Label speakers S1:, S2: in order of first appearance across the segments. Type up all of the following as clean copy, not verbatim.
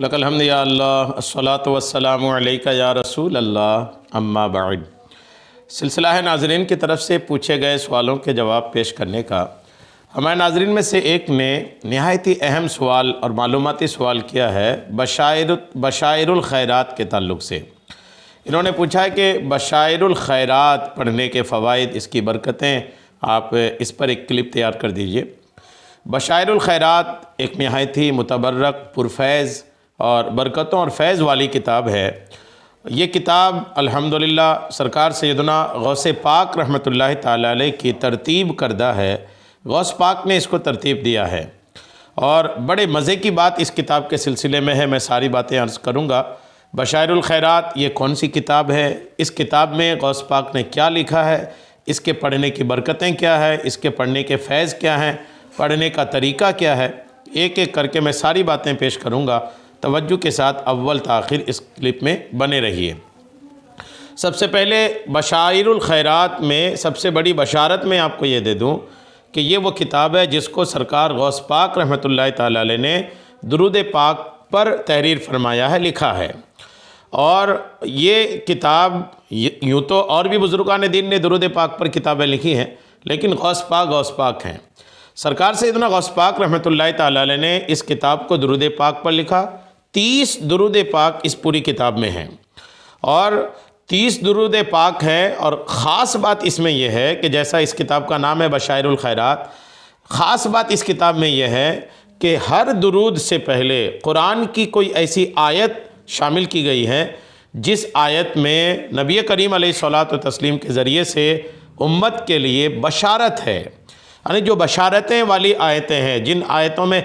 S1: لک الحمد یا اللہ الصلاۃ والسلام علیک یا رسول اللہ اما بعد۔ سلسلہ ہے ناظرین کی طرف سے پوچھے گئے سوالوں کے جواب پیش کرنے کا۔ ہمارے ناظرین میں سے ایک نے نہایت ہی اہم سوال اور معلوماتی سوال کیا ہے بشائر الخیرات کے تعلق سے۔ انہوں نے پوچھا ہے کہ بشائر الخیرات پڑھنے کے فوائد، اس کی برکتیں، آپ اس پر ایک کلپ تیار کر دیجئے۔ بشائر الخیرات ایک نہایت ہی متبرک، پرفیض اور برکتوں اور فیض والی کتاب ہے۔ یہ کتاب الحمدللہ سرکار سیدنا غوث پاک رحمۃ اللہ تعالی علیہ کی ترتیب کردہ ہے۔ غوث پاک نے اس کو ترتیب دیا ہے، اور بڑے مزے کی بات اس کتاب کے سلسلے میں ہے۔ میں ساری باتیں عرض کروں گا۔ بشائر الخیرات یہ کون سی کتاب ہے؟ اس کتاب میں غوث پاک نے کیا لکھا ہے؟ اس کے پڑھنے کی برکتیں کیا ہے؟ اس کے پڑھنے کے فیض کیا ہیں؟ پڑھنے کا طریقہ کیا ہے؟ ایک ایک کر کے میں ساری باتیں پیش کروں گا۔ توجہ کے ساتھ اول تاخیر اس کلپ میں بنے رہیے۔ سب سے پہلے بشائر الخیرات میں سب سے بڑی بشارت میں آپ کو یہ دے دوں کہ یہ وہ کتاب ہے جس کو سرکار غوث پاک رحمۃ اللہ تعالی علیہ نے درود پاک پر تحریر فرمایا ہے، لکھا ہے۔ اور یہ کتاب یوں تو اور بھی بزرگان دین نے درود پاک پر کتابیں لکھی ہیں، لیکن غوث پاک ہیں۔ سرکار سیدنا غوث پاک رحمۃ اللہ تعالی علیہ نے اس کتاب کو درود پاک پر لکھا۔ 30 درود پاک اس پوری کتاب میں ہیں، اور 30 درود پاک ہیں۔ اور خاص بات اس میں یہ ہے کہ جیسا اس کتاب کا نام ہے بشائر الخیرات، خاص بات اس کتاب میں یہ ہے کہ ہر درود سے پہلے قرآن کی کوئی ایسی آیت شامل کی گئی ہے جس آیت میں نبی کریم علیہ الصلوۃ والتسلیم کے ذریعے سے امت کے لیے بشارت ہے۔ یعنی جو بشارتیں والی آیتیں ہیں، جن آیتوں میں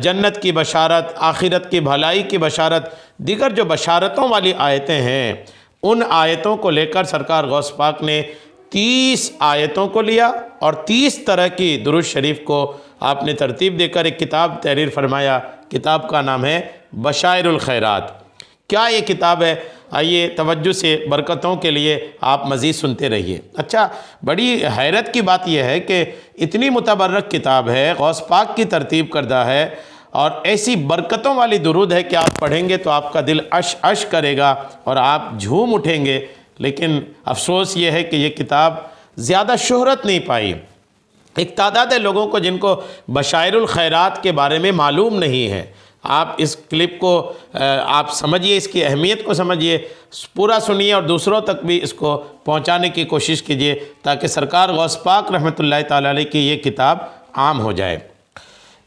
S1: جنت کی بشارت، آخرت کی بھلائی کی بشارت، دیگر جو بشارتوں والی آیتیں ہیں، ان آیتوں کو لے کر سرکار غوث پاک نے 30 آیتوں کو لیا اور 30 طرح کی درود شریف کو آپ نے ترتیب دے کر ایک کتاب تحریر فرمایا۔ کتاب کا نام ہے بشائر الخیرات۔ کیا یہ کتاب ہے؟ آئیے توجہ سے برکتوں کے لیے آپ مزید سنتے رہیے۔ اچھا، بڑی حیرت کی بات یہ ہے کہ اتنی متبرک کتاب ہے، غوث پاک کی ترتیب کردہ ہے، اور ایسی برکتوں والی درود ہے کہ آپ پڑھیں گے تو آپ کا دل عش عش کرے گا اور آپ جھوم اٹھیں گے۔ لیکن افسوس یہ ہے کہ یہ کتاب زیادہ شہرت نہیں پائی۔ ایک تعداد ہے لوگوں کو جن کو بشائر الخیرات کے بارے میں معلوم نہیں ہے۔ آپ اس کلپ کو آپ سمجھیے، اس کی اہمیت کو سمجھیے، پورا سنیے اور دوسروں تک بھی اس کو پہنچانے کی کوشش کیجیے تاکہ سرکار غوث پاک رحمۃ اللہ تعالی علیہ کی یہ کتاب عام ہو جائے۔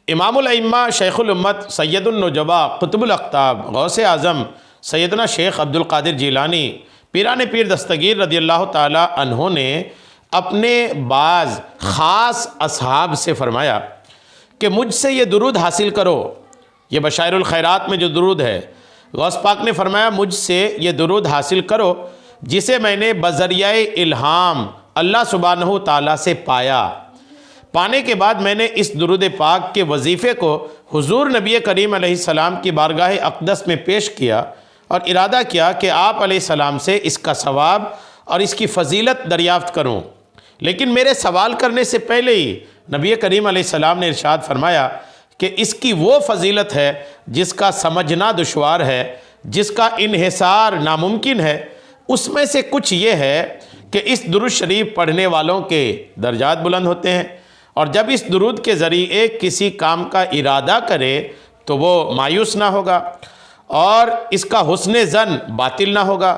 S1: امام الائمہ، شیخ الامت، سید النجبا، قطب الاقطاب، غوث اعظم سیدنا شیخ عبد القادر جیلانی پیران پیر دستگیر رضی اللہ تعالی عنہ نے اپنے بعض خاص اصحاب سے فرمایا کہ مجھ سے یہ درود حاصل کرو۔ یہ بشائر الخیرات میں جو درود ہے، غوث پاک نے فرمایا مجھ سے یہ درود حاصل کرو جسے میں نے بذریعہ الہام اللہ سبحانہ تعالیٰ سے پانے کے بعد میں نے اس درود پاک کے وظیفے کو حضور نبی کریم علیہ السلام کی بارگاہ اقدس میں پیش کیا اور ارادہ کیا کہ آپ علیہ السلام سے اس کا ثواب اور اس کی فضیلت دریافت کروں۔ لیکن میرے سوال کرنے سے پہلے ہی نبی کریم علیہ السلام نے ارشاد فرمایا کہ اس کی وہ فضیلت ہے جس کا سمجھنا دشوار ہے، جس کا انحصار ناممکن ہے۔ اس میں سے کچھ یہ ہے کہ اس درود شریف پڑھنے والوں کے درجات بلند ہوتے ہیں، اور جب اس درود کے ذریعے کسی کام کا ارادہ کرے تو وہ مایوس نہ ہوگا، اور اس کا حسن ظن باطل نہ ہوگا،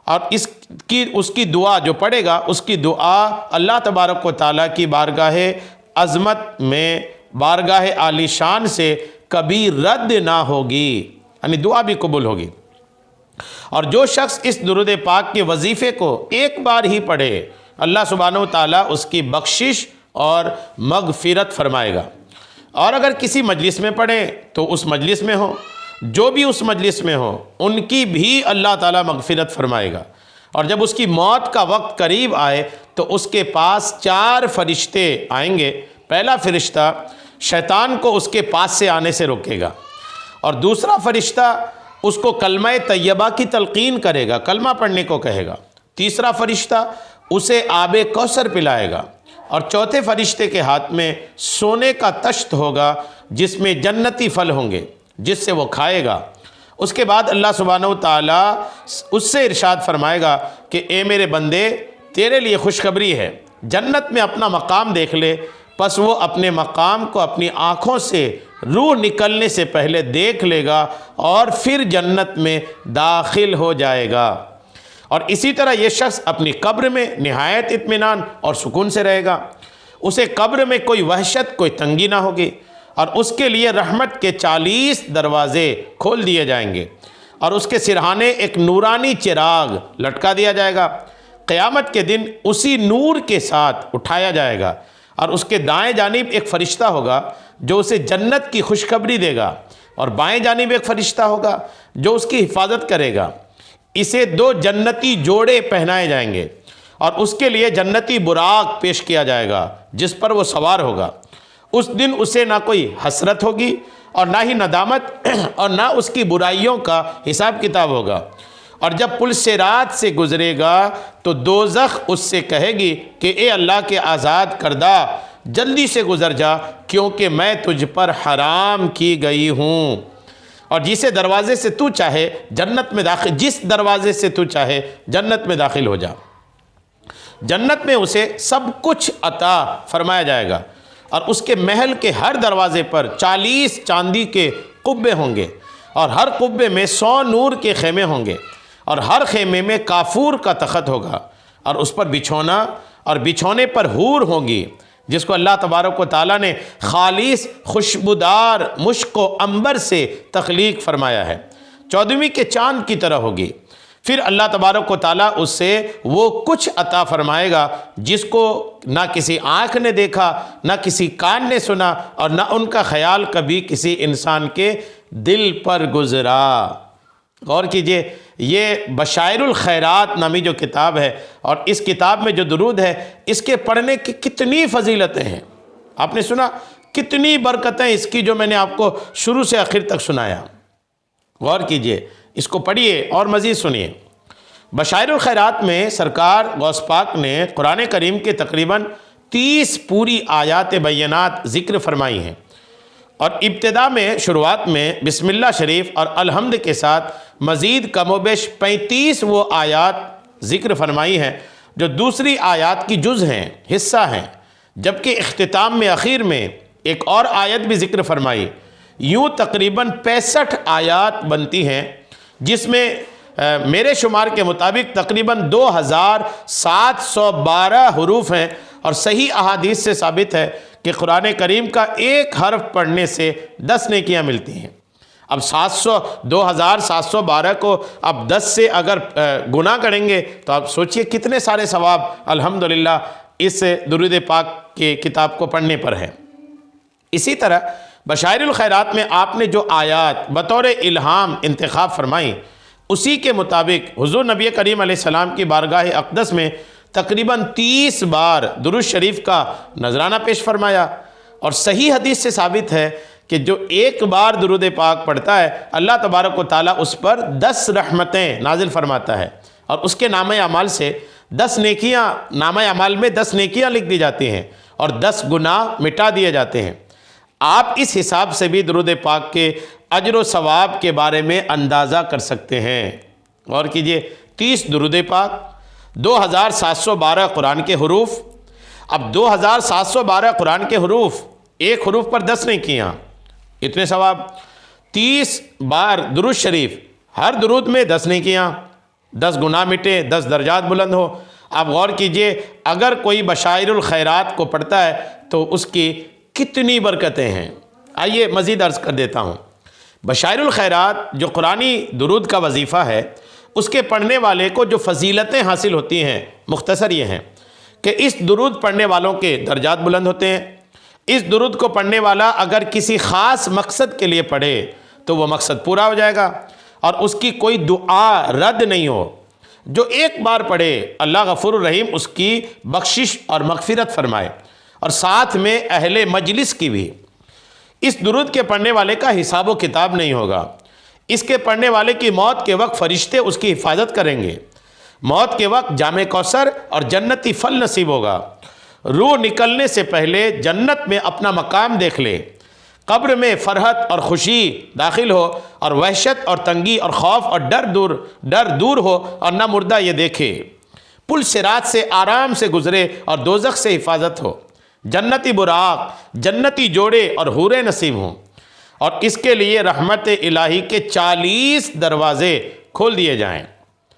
S1: اور اس کی دعا جو پڑھے گا، اس کی دعا اللہ تبارک و تعالیٰ کی بارگاہ عظمت میں، بارگاہ عالی شان سے کبھی رد نہ ہوگی، یعنی دعا بھی قبول ہوگی۔ اور جو شخص اس درود پاک کے وظیفے کو ایک بار ہی پڑھے، اللہ سبحانہ و تعالیٰ اس کی بخشش اور مغفرت فرمائے گا۔ اور اگر کسی مجلس میں پڑھیں تو اس مجلس میں ہو، جو بھی اس مجلس میں ہو، ان کی بھی اللہ تعالیٰ مغفرت فرمائے گا۔ اور جب اس کی موت کا وقت قریب آئے تو اس کے پاس 4 فرشتے آئیں گے۔ پہلا فرشتہ شیطان کو اس کے پاس سے آنے سے روکے گا، اور دوسرا فرشتہ اس کو کلمہ طیبہ کی تلقین کرے گا، کلمہ پڑھنے کو کہے گا۔ تیسرا فرشتہ اسے آب کوثر پلائے گا، اور چوتھے فرشتے کے ہاتھ میں سونے کا تشت ہوگا جس میں جنتی پھل ہوں گے، جس سے وہ کھائے گا۔ اس کے بعد اللہ سبحانہ و تعالیٰ اس سے ارشاد فرمائے گا کہ اے میرے بندے، تیرے لیے خوشخبری ہے، جنت میں اپنا مقام دیکھ لے۔ پس وہ اپنے مقام کو اپنی آنکھوں سے روح نکلنے سے پہلے دیکھ لے گا اور پھر جنت میں داخل ہو جائے گا۔ اور اسی طرح یہ شخص اپنی قبر میں نہایت اطمینان اور سکون سے رہے گا۔ اسے قبر میں کوئی وحشت، کوئی تنگی نہ ہوگی، اور اس کے لیے رحمت کے 40 دروازے کھول دیے جائیں گے، اور اس کے سرہانے ایک نورانی چراغ لٹکا دیا جائے گا۔ قیامت کے دن اسی نور کے ساتھ اٹھایا جائے گا، اور اس کے دائیں جانب ایک فرشتہ ہوگا جو اسے جنت کی خوشخبری دے گا، اور بائیں جانب ایک فرشتہ ہوگا جو اس کی حفاظت کرے گا۔ اسے 2 جنتی جوڑے پہنائے جائیں گے، اور اس کے لیے جنتی براق پیش کیا جائے گا جس پر وہ سوار ہوگا۔ اس دن اسے نہ کوئی حسرت ہوگی اور نہ ہی ندامت، اور نہ اس کی برائیوں کا حساب کتاب ہوگا۔ اور جب پل صراط سے گزرے گا تو دوزخ اس سے کہے گی کہ اے اللہ کے آزاد کردہ، جلدی سے گزر جا، کیونکہ میں تجھ پر حرام کی گئی ہوں۔ اور جس دروازے سے تو چاہے جنت میں داخل ہو جا۔ جنت میں اسے سب کچھ عطا فرمایا جائے گا، اور اس کے محل کے ہر دروازے پر 40 چاندی کے قبے ہوں گے، اور ہر قبے میں 100 نور کے خیمے ہوں گے، اور ہر خیمے میں کافور کا تخت ہوگا، اور اس پر بچھونا، اور بچھونے پر حور ہوں گی، جس کو اللہ تبارک و تعالیٰ نے خالص خوشبودار مشک و عنبر سے تخلیق فرمایا ہے، 14ویں کے چاند کی طرح ہوگی۔ پھر اللہ تبارک و تعالیٰ اس سے وہ کچھ عطا فرمائے گا جس کو نہ کسی آنکھ نے دیکھا، نہ کسی کان نے سنا، اور نہ ان کا خیال کبھی کسی انسان کے دل پر گزرا۔ غور کیجئے، یہ بشائر الخیرات نامی جو کتاب ہے، اور اس کتاب میں جو درود ہے، اس کے پڑھنے کی کتنی فضیلتیں ہیں۔ آپ نے سنا کتنی برکتیں اس کی، جو میں نے آپ کو شروع سے آخر تک سنایا۔ غور کیجئے، اس کو پڑھیے اور مزید سنیے۔ بشائر الخیرات میں سرکار غوث پاک نے قرآن کریم کے تقریباً 30 پوری آیات بینات ذکر فرمائی ہیں، اور ابتدا میں شروعات میں بسم اللہ شریف اور الحمد کے ساتھ مزید کم و بیش 35 وہ آیات ذکر فرمائی ہیں جو دوسری آیات کی جز ہیں، حصہ ہیں، جبکہ اختتام میں اخیر میں ایک اور آیت بھی ذکر فرمائی۔ یوں تقریباً 65 آیات بنتی ہیں، جس میں میرے شمار کے مطابق تقریباً 2712 حروف ہیں، اور صحیح احادیث سے ثابت ہے کہ قرآن کریم کا ایک حرف پڑھنے سے 10 نیکیاں ملتی ہیں۔ اب 2712 کو اب 10 سے اگر گنا کریں گے تو آپ سوچئے کتنے سارے ثواب الحمدللہ اس درود پاک کی کتاب کو پڑھنے پر ہے۔ اسی طرح بشائر الخیرات میں آپ نے جو آیات بطور الہام انتخاب فرمائیں، اسی کے مطابق حضور نبی کریم علیہ السلام کی بارگاہ اقدس میں تقریباً 30 بار درود شریف کا نذرانہ پیش فرمایا، اور صحیح حدیث سے ثابت ہے کہ جو ایک بار درود پاک پڑھتا ہے، اللہ تبارک و تعالیٰ اس پر 10 رحمتیں نازل فرماتا ہے، اور اس کے نامہ اعمال سے 10 نیکیاں، نامہ اعمال میں 10 نیکیاں لکھ دی جاتی ہیں، اور 10 گناہ مٹا دیے جاتے ہیں۔ آپ اس حساب سے بھی درود پاک کے اجر و ثواب کے بارے میں اندازہ کر سکتے ہیں۔ غور کیجئے، 30 درود پاک، 2712 قرآن کے حروف۔ اب 2712 قرآن کے حروف، ایک حروف پر 10 نیکیاں، اتنے ثواب۔ 30 بار درود شریف، ہر درود میں 10 نیکیاں، 10 گناہ مٹے، 10 درجات بلند ہو۔ آپ غور کیجئے، اگر کوئی بشائر الخیرات کو پڑھتا ہے تو اس کی کتنی برکتیں ہیں۔ آئیے مزید عرض کر دیتا ہوں۔ بشائر الخیرات جو قرآنی درود کا وظیفہ ہے، اس کے پڑھنے والے کو جو فضیلتیں حاصل ہوتی ہیں، مختصر یہ ہیں کہ اس درود پڑھنے والوں کے درجات بلند ہوتے ہیں۔ اس درود کو پڑھنے والا اگر کسی خاص مقصد کے لیے پڑھے تو وہ مقصد پورا ہو جائے گا، اور اس کی کوئی دعا رد نہیں ہو۔ جو ایک بار پڑھے، اللہ غفور الرحیم اس کی بخشش اور مغفرت فرمائے، اور ساتھ میں اہل مجلس کی بھی۔ اس درود کے پڑھنے والے کا حساب و کتاب نہیں ہوگا۔ اس کے پڑھنے والے کی موت کے وقت فرشتے اس کی حفاظت کریں گے۔ موت کے وقت جام کوثر اور جنتی پھل نصیب ہوگا۔ روح نکلنے سے پہلے جنت میں اپنا مقام دیکھ لے۔ قبر میں فرحت اور خوشی داخل ہو، اور وحشت اور تنگی اور خوف اور ڈر دور ہو، اور نہ مردہ یہ دیکھے، پل صراط سے آرام سے گزرے اور دوزخ سے حفاظت ہو، جنتی براق، جنتی جوڑے اور حوریں نصیب ہوں، اور اس کے لیے رحمت الہی کے 40 دروازے کھول دیے جائیں۔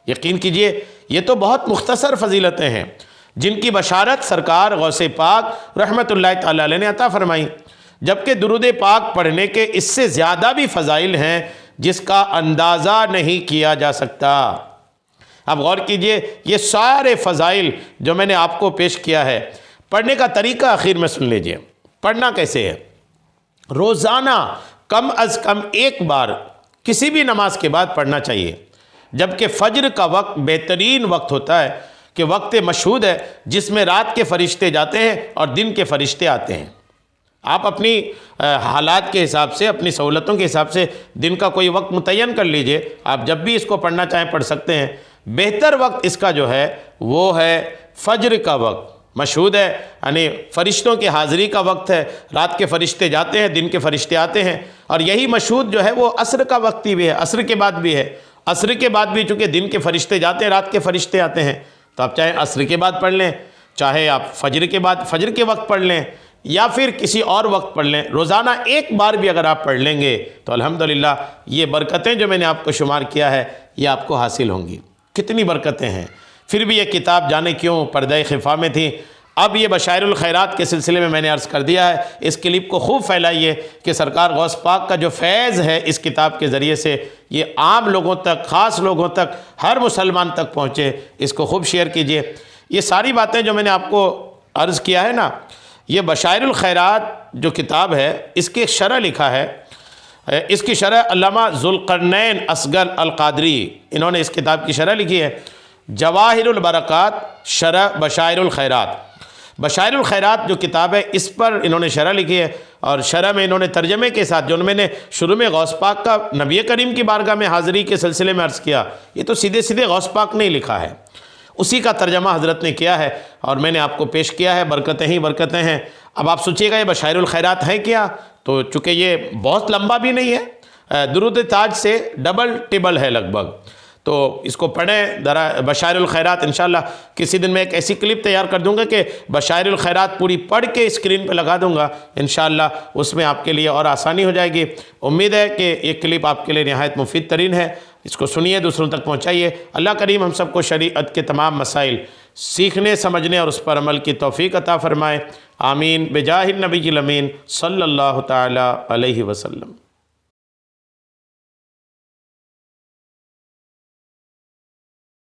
S1: یقین کیجئے یہ تو بہت مختصر فضیلتیں ہیں جن کی بشارت سرکار غوث پاک رحمت اللہ تعالی علیہ نے عطا فرمائی، جبکہ درود پاک پڑھنے کے اس سے زیادہ بھی فضائل ہیں جس کا اندازہ نہیں کیا جا سکتا۔ اب غور کیجئے، یہ سارے فضائل جو میں نے آپ کو پیش کیا ہے، پڑھنے کا طریقہ آخر میں سن لیجئے۔ پڑھنا کیسے ہے؟ روزانہ کم از کم ایک بار کسی بھی نماز کے بعد پڑھنا چاہیے، جبکہ فجر کا وقت بہترین وقت ہوتا ہے کہ وقت مشہود ہے جس میں رات کے فرشتے جاتے ہیں اور دن کے فرشتے آتے ہیں۔ آپ اپنی حالات کے حساب سے، اپنی سہولتوں کے حساب سے دن کا کوئی وقت متعین کر لیجئے، آپ جب بھی اس کو پڑھنا چاہیں پڑھ سکتے ہیں۔ بہتر وقت اس کا جو ہے وہ ہے فجر کا وقت، مشہود ہے، یعنی فرشتوں کی حاضری کا وقت ہے، رات کے فرشتے جاتے ہیں، دن کے فرشتے آتے ہیں، اور یہی مشہود جو ہے وہ عصر کا وقت بھی ہے، عصر کے بعد بھی ہے۔ عصر کے بعد بھی چونکہ دن کے فرشتے جاتے ہیں، رات کے فرشتے آتے ہیں، تو آپ چاہے عصر کے بعد پڑھ لیں، چاہے آپ فجر کے بعد فجر کے وقت پڑھ لیں، یا پھر کسی اور وقت پڑھ لیں۔ روزانہ ایک بار بھی اگر آپ پڑھ لیں گے تو الحمدللہ یہ برکتیں جو میں نے آپ کو شمار کیا ہے یہ آپ کو حاصل ہوں گی۔ کتنی برکتیں ہیں! پھر بھی یہ کتاب جانے کیوں پردہ خفا میں تھی، اب یہ بشائر الخیرات کے سلسلے میں نے عرض کر دیا ہے۔ اس کلپ کو خوب پھیلائیے کہ سرکار غوث پاک کا جو فیض ہے اس کتاب کے ذریعے سے یہ عام لوگوں تک، خاص لوگوں تک، ہر مسلمان تک پہنچے۔ اس کو خوب شیئر کیجئے۔ یہ ساری باتیں جو میں نے آپ کو عرض کیا ہے نا، یہ بشائر الخیرات جو کتاب ہے اس کے شرح لکھا ہے، اس کی شرح علامہ ذوالقرنین اصغر القادری، انہوں نے اس کتاب کی شرح لکھی ہے، جواہر البرکات شرح بشائر الخیرات۔ بشائر الخیرات جو کتاب ہے اس پر انہوں نے شرح لکھی ہے، اور شرح میں انہوں نے ترجمے کے ساتھ، جو میں نے شروع میں غوث پاک کا نبی کریم کی بارگاہ میں حاضری کے سلسلے میں عرض کیا، یہ تو سیدھے غوث پاک نے لکھا ہے، اسی کا ترجمہ حضرت نے کیا ہے اور میں نے آپ کو پیش کیا ہے۔ برکتیں ہی برکتیں ہیں۔ اب آپ سوچیے گا یہ بشائر الخیرات ہے کیا؟ تو چونکہ یہ بہت لمبا بھی نہیں ہے، درود تاج سے ڈبل ٹیبل ہے لگ بھگ، تو اس کو پڑھیں ذرا۔ بشائر الخیرات انشاءاللہ کسی دن میں ایک ایسی کلپ تیار کر دوں گا کہ بشائر الخیرات پوری پڑھ کے اسکرین پہ لگا دوں گا، انشاءاللہ اس میں آپ کے لیے اور آسانی ہو جائے گی۔ امید ہے کہ یہ کلپ آپ کے لیے نہایت مفید ترین ہے، اس کو سنیے، دوسروں تک پہنچائیے۔ اللہ کریم ہم سب کو شریعت کے تمام مسائل سیکھنے، سمجھنے اور اس پر عمل کی توفیق عطا فرمائے، آمین، بجاہ النبی الامین صلی اللہ تعالی علیہ وسلم۔